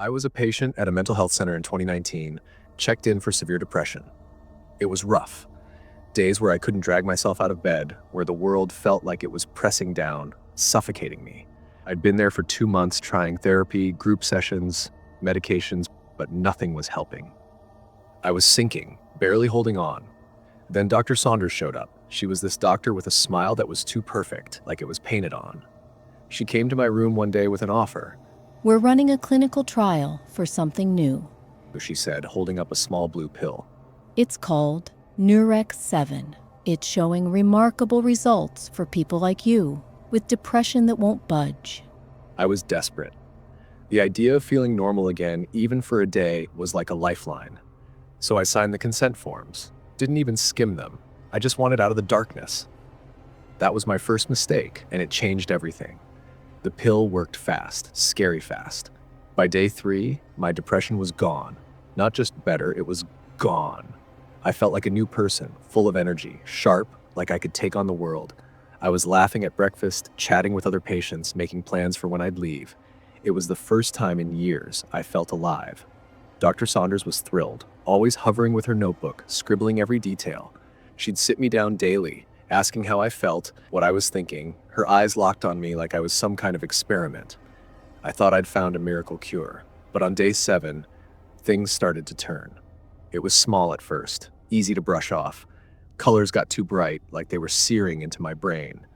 I was a patient at a mental health center in 2019, checked in for severe depression. It was rough. Days where I couldn't drag myself out of bed, where the world felt like it was pressing down, suffocating me. I'd been there for 2 months trying therapy, group sessions, medications, but nothing was helping. I was sinking, barely holding on. Then Dr. Saunders showed up. She was this doctor with a smile that was too perfect, like it was painted on. She came to my room one day with an offer. We're running a clinical trial for something new. She said, holding up a small blue pill. It's called Nurex 7. It's showing remarkable results for people like you with depression that won't budge. I was desperate. The idea of feeling normal again, even for a day, was like a lifeline. So I signed the consent forms. Didn't even skim them. I just wanted out of the darkness. That was my first mistake, and it changed everything. The pill worked fast, scary fast. By day 3, my depression was gone. Not just better, it was gone. I felt like a new person, full of energy, sharp, like I could take on the world. I was laughing at breakfast, chatting with other patients, making plans for when I'd leave. It was the first time in years I felt alive. Dr. Saunders was thrilled, always hovering with her notebook, scribbling every detail. She'd sit me down daily, asking how I felt, what I was thinking. Her eyes locked on me like I was some kind of experiment. I thought I'd found a miracle cure, but on day 7, things started to turn. It was small at first, easy to brush off. Colors got too bright, like they were searing into my brain.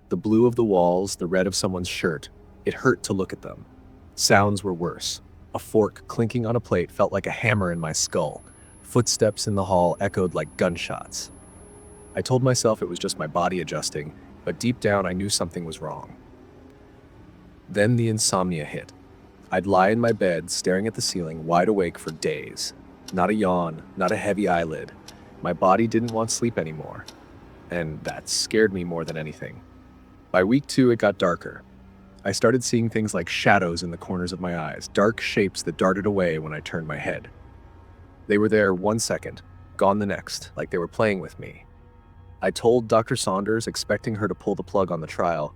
The blue of the walls, the red of someone's shirt, it hurt to look at them. Sounds were worse. A fork clinking on a plate felt like a hammer in my skull. Footsteps in the hall echoed like gunshots. I told myself it was just my body adjusting, but deep down I knew something was wrong. Then the insomnia hit. I'd lie in my bed, staring at the ceiling, wide awake for days. Not a yawn, not a heavy eyelid. My body didn't want sleep anymore, and that scared me more than anything. By week 2, it got darker. I started seeing things like shadows in the corners of my eyes, dark shapes that darted away when I turned my head. They were there 1 second, gone the next, like they were playing with me. I told Dr. Saunders, expecting her to pull the plug on the trial,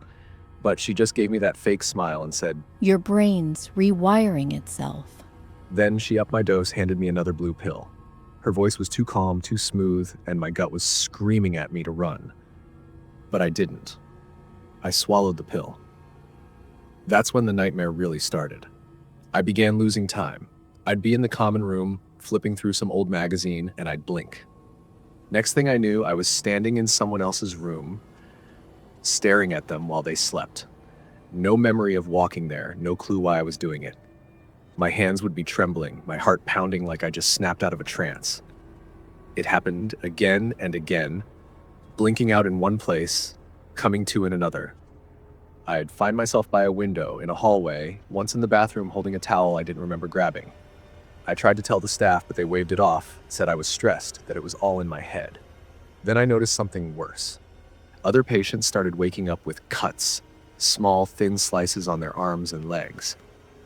but she just gave me that fake smile and said, Your brain's rewiring itself. Then she upped my dose, handed me another blue pill. Her voice was too calm, too smooth, and my gut was screaming at me to run. But I didn't. I swallowed the pill. That's when the nightmare really started. I began losing time. I'd be in the common room, flipping through some old magazine, and I'd blink. Next thing I knew, I was standing in someone else's room, staring at them while they slept. No memory of walking there, no clue why I was doing it. My hands would be trembling, my heart pounding like I just snapped out of a trance. It happened again and again, blinking out in one place, coming to in another. I'd find myself by a window, in a hallway, once in the bathroom holding a towel I didn't remember grabbing. I tried to tell the staff, but they waved it off, said I was stressed, that it was all in my head. Then I noticed something worse. Other patients started waking up with cuts, small, thin slices on their arms and legs.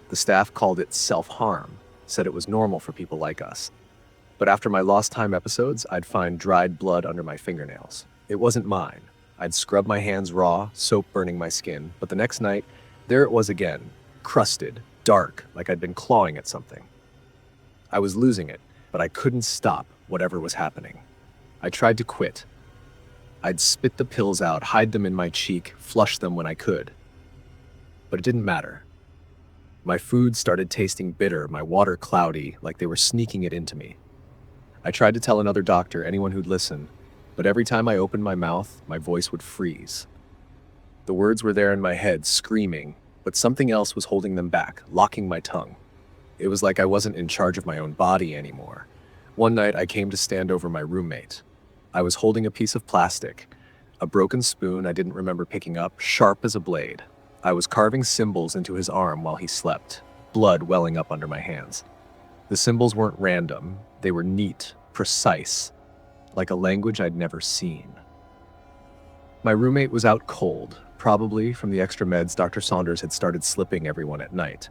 The staff called it self-harm, said it was normal for people like us. But after my lost time episodes, I'd find dried blood under my fingernails. It wasn't mine. I'd scrub my hands raw, soap burning my skin, but the next night, there it was again, crusted, dark, like I'd been clawing at something. I was losing it, but I couldn't stop whatever was happening. I tried to quit. I'd spit the pills out, hide them in my cheek, flush them when I could. But it didn't matter. My food started tasting bitter, my water cloudy, like they were sneaking it into me. I tried to tell another doctor, anyone who'd listen, but every time I opened my mouth, my voice would freeze. The words were there in my head, screaming, but something else was holding them back, locking my tongue. It was like I wasn't in charge of my own body anymore. One night, I came to stand over my roommate. I was holding a piece of plastic, a broken spoon I didn't remember picking up, sharp as a blade. I was carving symbols into his arm while he slept, blood welling up under my hands. The symbols weren't random, they were neat, precise, like a language I'd never seen. My roommate was out cold, probably from the extra meds Dr. Saunders had started slipping everyone at night.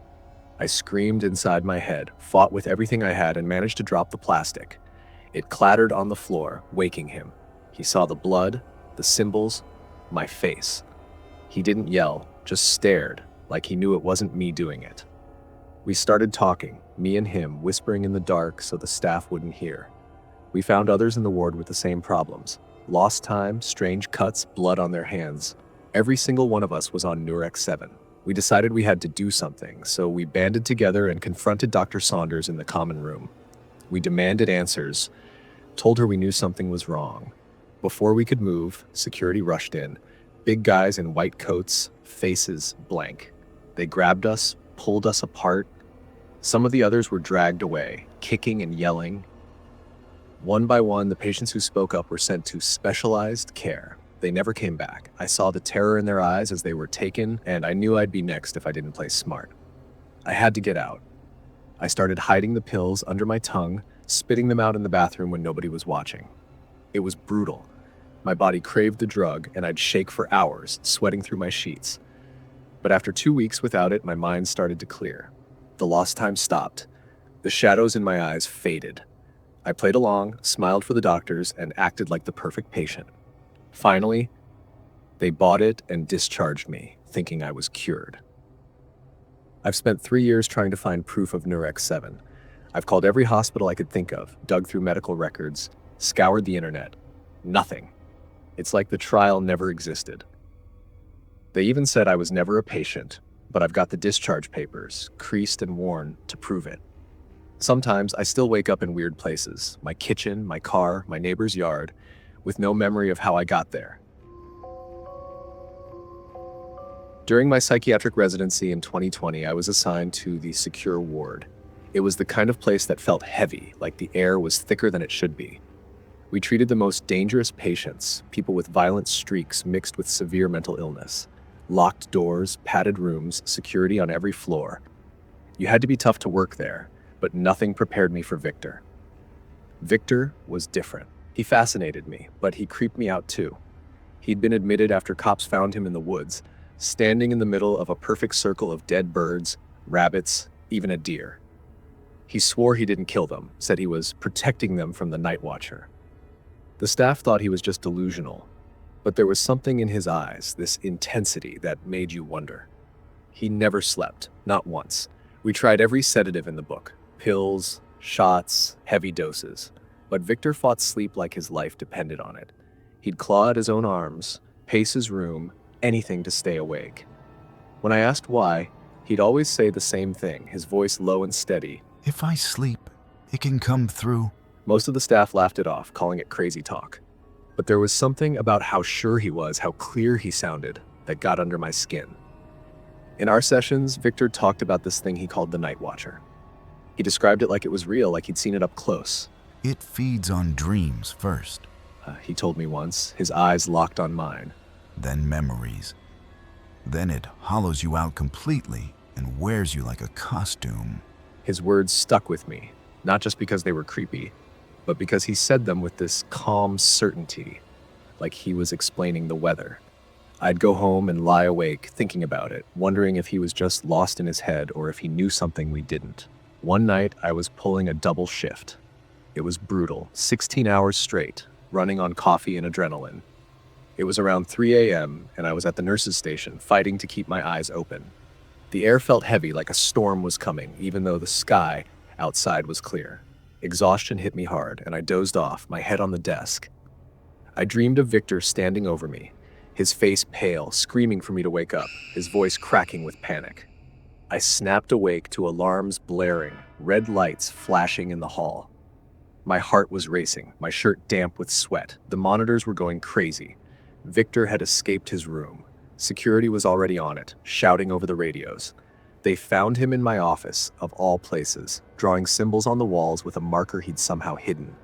I screamed inside my head, fought with everything I had, and managed to drop the plastic. It clattered on the floor, waking him. He saw the blood, the symbols, my face. He didn't yell, just stared, like he knew it wasn't me doing it. We started talking, me and him, whispering in the dark so the staff wouldn't hear. We found others in the ward with the same problems. Lost time, strange cuts, blood on their hands. Every single one of us was on Nurex 7. We decided we had to do something, so we banded together and confronted Dr. Saunders in the common room. We demanded answers, told her we knew something was wrong. Before we could move, security rushed in. Big guys in white coats, faces blank. They grabbed us, pulled us apart. Some of the others were dragged away, kicking and yelling. One by one, the patients who spoke up were sent to specialized care. They never came back. I saw the terror in their eyes as they were taken, and I knew I'd be next if I didn't play smart. I had to get out. I started hiding the pills under my tongue, spitting them out in the bathroom when nobody was watching. It was brutal. My body craved the drug, and I'd shake for hours, sweating through my sheets. But after 2 weeks without it, my mind started to clear. The lost time stopped. The shadows in my eyes faded. I played along, smiled for the doctors, and acted like the perfect patient. Finally, they bought it and discharged me, thinking I was cured. I've spent 3 years trying to find proof of Nurex 7. I've called every hospital I could think of, dug through medical records, scoured the internet. Nothing. It's like the trial never existed. They even said I was never a patient, but I've got the discharge papers, creased and worn, to prove it. Sometimes I still wake up in weird places, my kitchen, my car, my neighbor's yard, with no memory of how I got there. During my psychiatric residency in 2020, I was assigned to the secure ward. It was the kind of place that felt heavy, like the air was thicker than it should be. We treated the most dangerous patients, people with violent streaks mixed with severe mental illness. Locked doors, padded rooms, security on every floor. You had to be tough to work there, but nothing prepared me for Victor. Victor was different. He fascinated me, but he creeped me out too. He'd been admitted after cops found him in the woods, standing in the middle of a perfect circle of dead birds, rabbits, even a deer. He swore he didn't kill them, said he was protecting them from the night watcher. The staff thought he was just delusional, but there was something in his eyes, this intensity that made you wonder. He never slept, not once. We tried every sedative in the book, pills, shots, heavy doses, but Victor fought sleep like his life depended on it. He'd claw at his own arms, pace his room, anything to stay awake. When I asked why, he'd always say the same thing, his voice low and steady. If I sleep, it can come through. Most of the staff laughed it off, calling it crazy talk. But there was something about how sure he was, how clear he sounded, that got under my skin. In our sessions, Victor talked about this thing he called the night watcher. He described it like it was real, like he'd seen it up close. It feeds on dreams first, He told me once, his eyes locked on mine. then memories. Then it hollows you out completely and wears you like a costume. His words stuck with me, not just because they were creepy, but because he said them with this calm certainty, like he was explaining the weather. I'd go home and lie awake thinking about it, wondering if he was just lost in his head or if he knew something we didn't. One night, I was pulling a double shift. It was brutal, 16 hours straight, running on coffee and adrenaline. It was around 3 a.m., and I was at the nurse's station, fighting to keep my eyes open. The air felt heavy, like a storm was coming, even though the sky outside was clear. Exhaustion hit me hard, and I dozed off, my head on the desk. I dreamed of Victor standing over me, his face pale, screaming for me to wake up, his voice cracking with panic. I snapped awake to alarms blaring, red lights flashing in the hall. My heart was racing, my shirt damp with sweat. The monitors were going crazy. Victor had escaped his room. Security was already on it, shouting over the radios. They found him in my office, of all places, drawing symbols on the walls with a marker he'd somehow hidden.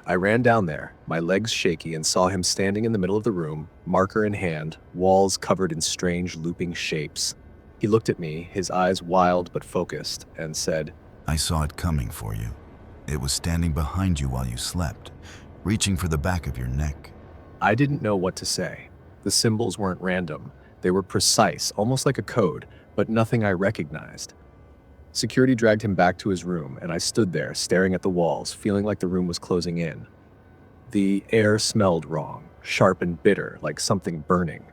I ran down there, my legs shaky, and saw him standing in the middle of the room, marker in hand, walls covered in strange looping shapes. He looked at me, his eyes wild but focused, and said, I saw it coming for you. It was standing behind you while you slept, reaching for the back of your neck. I didn't know what to say. The symbols weren't random. They were precise, almost like a code, but nothing I recognized. Security dragged him back to his room, and I stood there, staring at the walls, feeling like the room was closing in. The air smelled wrong, sharp and bitter, like something burning.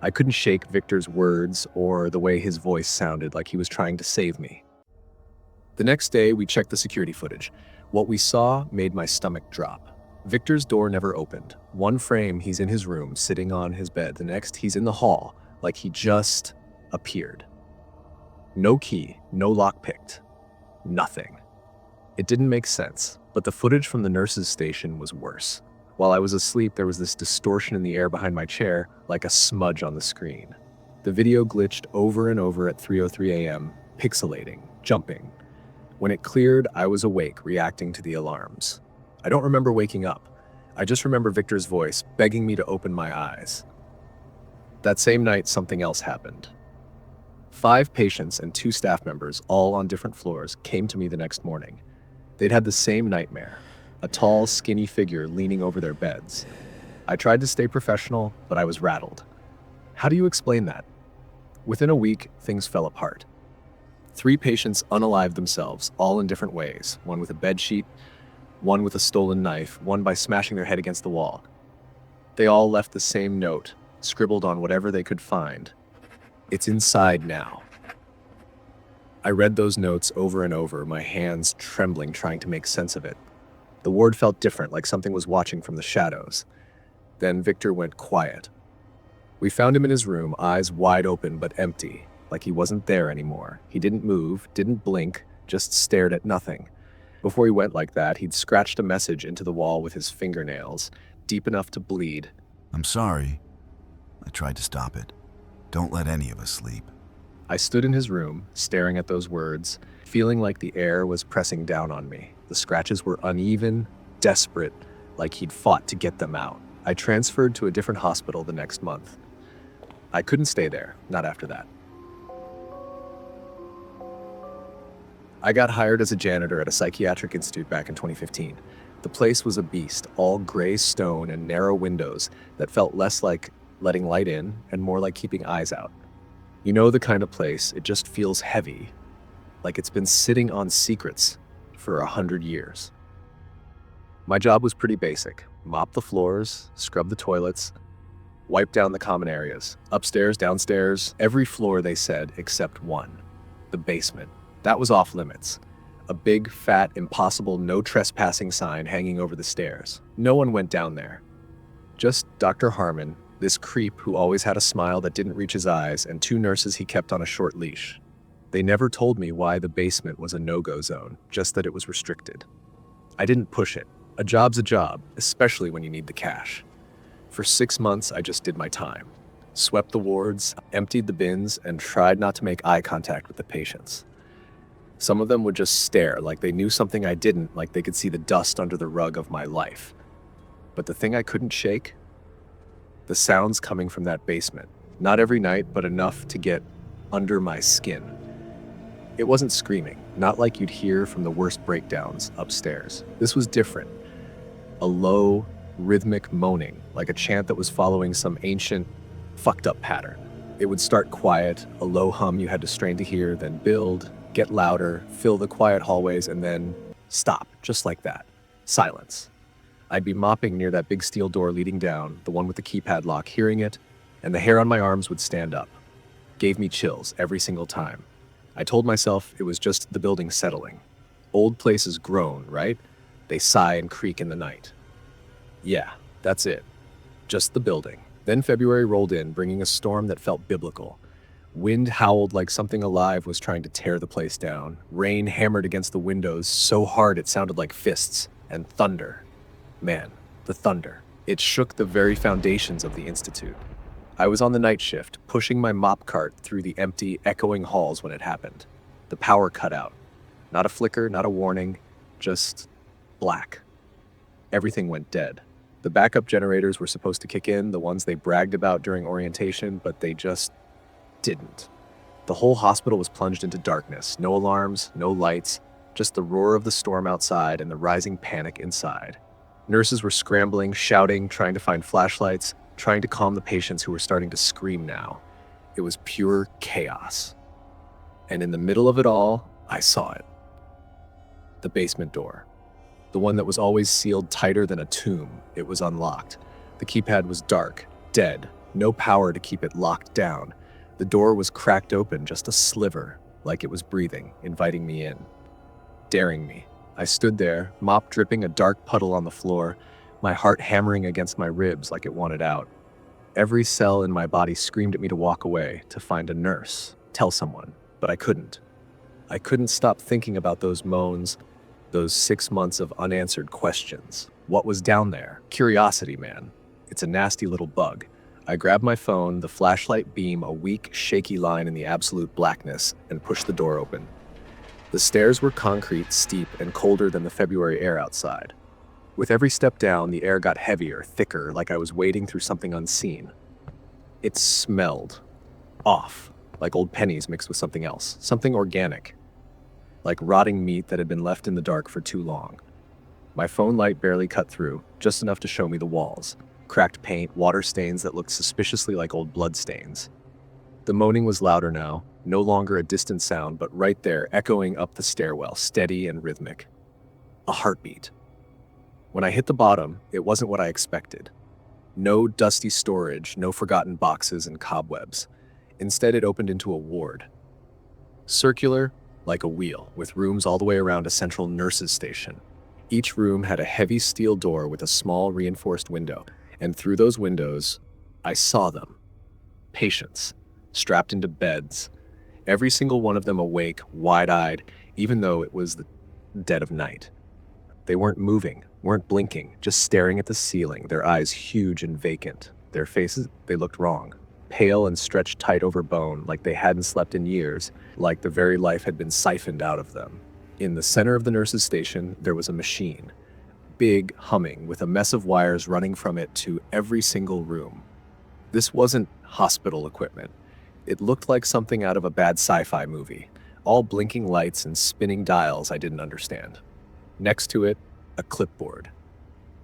I couldn't shake Victor's words or the way his voice sounded like he was trying to save me. The next day, we checked the security footage. What we saw made my stomach drop. Victor's door never opened. One frame, he's in his room, sitting on his bed. The next, he's in the hall, like he just appeared. No key, no lock picked, nothing. It didn't make sense, but the footage from the nurse's station was worse. While I was asleep, there was this distortion in the air behind my chair, like a smudge on the screen. The video glitched over and over at 3:03 a.m., pixelating, jumping. When it cleared, I was awake, reacting to the alarms. I don't remember waking up. I just remember Victor's voice begging me to open my eyes. That same night, something else happened. 5 patients and 2 staff members, all on different floors, came to me the next morning. They'd had the same nightmare, a tall, skinny figure leaning over their beds. I tried to stay professional, but I was rattled. How do you explain that? Within a week, things fell apart. 3 patients unalived themselves, all in different ways, one with a bedsheet, one with a stolen knife, one by smashing their head against the wall. They all left the same note, scribbled on whatever they could find. It's inside now. I read those notes over and over, my hands trembling, trying to make sense of it. The ward felt different, like something was watching from the shadows. Then Victor went quiet. We found him in his room, eyes wide open but empty, like he wasn't there anymore. He didn't move, didn't blink, just stared at nothing. Before he went like that, he'd scratched a message into the wall with his fingernails, deep enough to bleed. I'm sorry. I tried to stop it. Don't let any of us sleep. I stood in his room, staring at those words, feeling like the air was pressing down on me. The scratches were uneven, desperate, like he'd fought to get them out. I transferred to a different hospital the next month. I couldn't stay there, not after that. I got hired as a janitor at a psychiatric institute back in 2015. The place was a beast, all gray stone and narrow windows that felt less like letting light in and more like keeping eyes out. You know the kind of place, it just feels heavy, like it's been sitting on secrets for 100 years. My job was pretty basic. Mop the floors, scrub the toilets, wipe down the common areas. Upstairs, downstairs, every floor they said except one, the basement. That was off limits. A big, fat, impossible no trespassing sign hanging over the stairs. No one went down there. Just Dr. Harmon, this creep who always had a smile that didn't reach his eyes, and 2 nurses he kept on a short leash. They never told me why the basement was a no-go zone, just that it was restricted. I didn't push it. A job's a job, especially when you need the cash. For 6 months, I just did my time. Swept the wards, emptied the bins, and tried not to make eye contact with the patients. Some of them would just stare like they knew something I didn't, like they could see the dust under the rug of my life. But the thing I couldn't shake? The sounds coming from that basement. Not every night, but enough to get under my skin. It wasn't screaming, not like you'd hear from the worst breakdowns upstairs. This was different. A low, rhythmic moaning, like a chant that was following some ancient, fucked up pattern. It would start quiet, a low hum you had to strain to hear, then build, get louder, fill the quiet hallways, and then stop, just like that. Silence. I'd be mopping near that big steel door leading down, the one with the keypad lock, hearing it, and the hair on my arms would stand up. Gave me chills every single time. I told myself it was just the building settling. Old places groan, right? They sigh and creak in the night. Yeah, that's it. Just the building. Then February rolled in, bringing a storm that felt biblical. Wind howled like something alive was trying to tear the place down. Rain hammered against the windows so hard it sounded like fists. And thunder. Man, the thunder. It shook the very foundations of the institute. I was on the night shift, pushing my mop cart through the empty, echoing halls when it happened. The power cut out. Not a flicker, not a warning, just black. Everything went dead. The backup generators were supposed to kick in, the ones they bragged about during orientation, but they just didn't. The whole hospital was plunged into darkness. No alarms, no lights, just the roar of the storm outside and the rising panic inside. Nurses were scrambling, shouting, trying to find flashlights, trying to calm the patients who were starting to scream now. It was pure chaos. And in the middle of it all, I saw it. The basement door. The one that was always sealed tighter than a tomb. It was unlocked. The keypad was dark, dead, no power to keep it locked down. The door was cracked open, just a sliver, like it was breathing, inviting me in. daring me. I stood there, mop dripping a dark puddle on the floor, my heart hammering against my ribs like it wanted out. Every cell in my body screamed at me to walk away, to find a nurse, tell someone, but I couldn't. I couldn't stop thinking about those moans, those 6 months of unanswered questions. What was down there? Curiosity, man. It's a nasty little bug. I grabbed my phone, the flashlight beam a weak, shaky line in the absolute blackness, and pushed the door open. The stairs were concrete, steep, and colder than the February air outside. With every step down, the air got heavier, thicker, like I was wading through something unseen. It smelled off, like old pennies mixed with something else, something organic, like rotting meat that had been left in the dark for too long. My phone light barely cut through, just enough to show me the walls. Cracked paint, water stains that looked suspiciously like old blood stains. The moaning was louder now, no longer a distant sound, but right there, echoing up the stairwell, steady and rhythmic. A heartbeat. When I hit the bottom, it wasn't what I expected. No dusty storage, no forgotten boxes and cobwebs. Instead, it opened into a ward. Circular, like a wheel, with rooms all the way around a central nurse's station. Each room had a heavy steel door with a small reinforced window, and through those windows, I saw them. Patients, strapped into beds, every single one of them awake, wide-eyed, even though it was the dead of night. They weren't moving, weren't blinking, just staring at the ceiling, their eyes huge and vacant. Their faces, they looked wrong. Pale and stretched tight over bone, like they hadn't slept in years, like the very life had been siphoned out of them. In the center of the nurse's station, there was a machine. Big, humming, with a mess of wires running from it to every single room. This wasn't hospital equipment. It looked like something out of a bad sci-fi movie. All blinking lights and spinning dials I didn't understand. Next to it, a clipboard.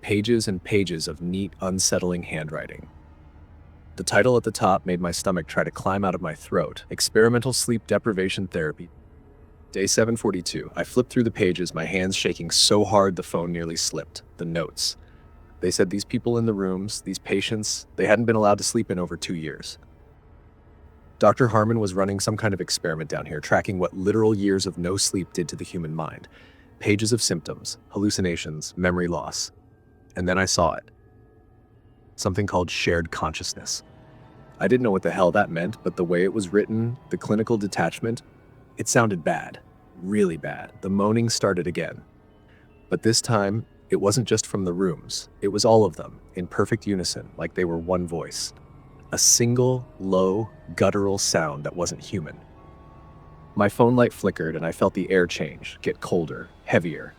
Pages and pages of neat, unsettling handwriting. The title at the top made my stomach try to climb out of my throat. Experimental Sleep Deprivation Therapy. Day 742. I flipped through the pages, my hands shaking so hard the phone nearly slipped. The notes. They said these people in the rooms, these patients, they hadn't been allowed to sleep in over 2 years. Dr. Harmon was running some kind of experiment down here, tracking what literal years of no sleep did to the human mind. Pages of symptoms, hallucinations, memory loss. And then I saw it. Something called shared consciousness. I didn't know what the hell that meant, but the way it was written, the clinical detachment, it sounded bad, really bad. The moaning started again. But this time, it wasn't just from the rooms. It was all of them, in perfect unison, like they were one voice. A single, low, guttural sound that wasn't human. My phone light flickered and I felt the air change, get colder, heavier,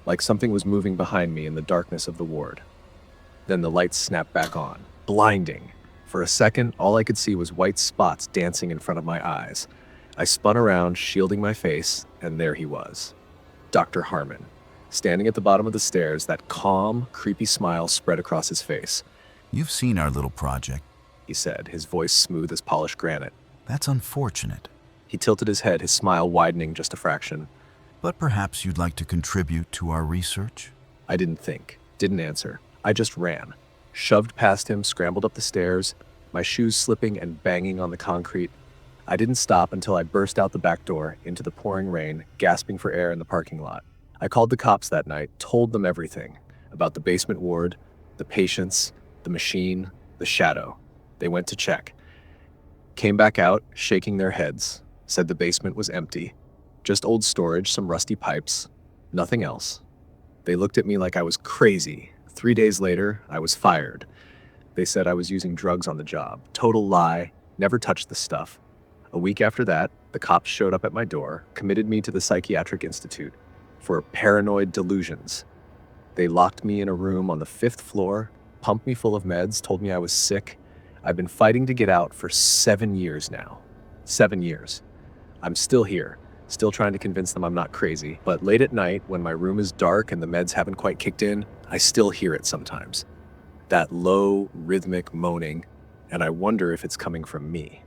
like something was moving behind me in the darkness of the ward. Then the lights snapped back on, blinding. For a second, all I could see was white spots dancing in front of my eyes. I spun around, shielding my face, and there he was. Dr. Harmon, standing at the bottom of the stairs, that calm, creepy smile spread across his face. You've seen our little project. He said, his voice smooth as polished granite. That's unfortunate. He tilted his head, his smile widening just a fraction. But perhaps you'd like to contribute to our research? I didn't think, didn't answer. I just ran, shoved past him, scrambled up the stairs, my shoes slipping and banging on the concrete. I didn't stop until I burst out the back door into the pouring rain, gasping for air in the parking lot. I called the cops that night, told them everything about the basement ward, the patients, the machine, the shadow. They went to check. Came back out, shaking their heads, said the basement was empty. Just old storage, some rusty pipes, nothing else. They looked at me like I was crazy. 3 days later, I was fired. They said I was using drugs on the job. Total lie, never touched the stuff. A week after that, the cops showed up at my door, committed me to the psychiatric institute for paranoid delusions. They locked me in a room on the 5th floor, pumped me full of meds, told me I was sick. I've been fighting to get out for 7 years now. 7 years. I'm still here, still trying to convince them I'm not crazy. But late at night, when my room is dark and the meds haven't quite kicked in, I still hear it sometimes. That low, rhythmic moaning, and I wonder if it's coming from me.